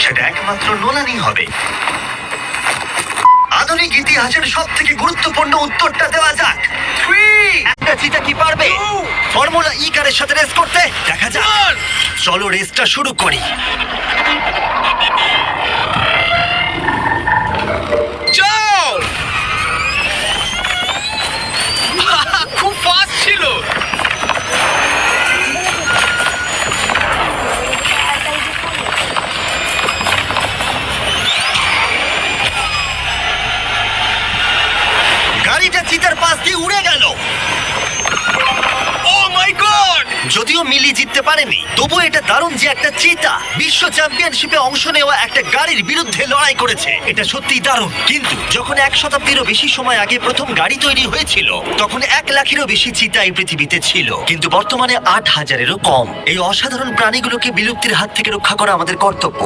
সেটা একমাত্র নোলানই হবে। আধুনিক ইতিহাসের সব থেকে গুরুত্বপূর্ণ উত্তরটা দেওয়া যাক। একটা চিতা কি পারবে ফর্মুলা ই কারের সাথে রেস করতে? দেখা যাক। চলো রেসটা শুরু করি। চল! খুব ফাস্ট ছিল। গাড়িটা চিতার পাশ দিয়ে উড়ে গেল। ও মাই গড! যদিও মিলি জিততে পারেনি, তবু এটা দারুণ যে একটা চিতা বিশ্ব চ্যাম্পিয়নশিপে অংশ নেওয়া একটা গাড়ির বিরুদ্ধে লড়াই করেছে। এটা সত্যিই দারুণ। কিন্তু যখন 1 শতাব্দীরও বেশি সময় আগে প্রথম গাড়ি তৈরি হয়েছিল, তখন 1 লাখেরও বেশি চিতা এই পৃথিবীতে ছিল, কিন্তু বর্তমানে 8,000-এরও কম। এই অসাধারণ প্রাণীগুলোকে বিলুপ্তির হাত থেকে রক্ষা করা আমাদের কর্তব্য।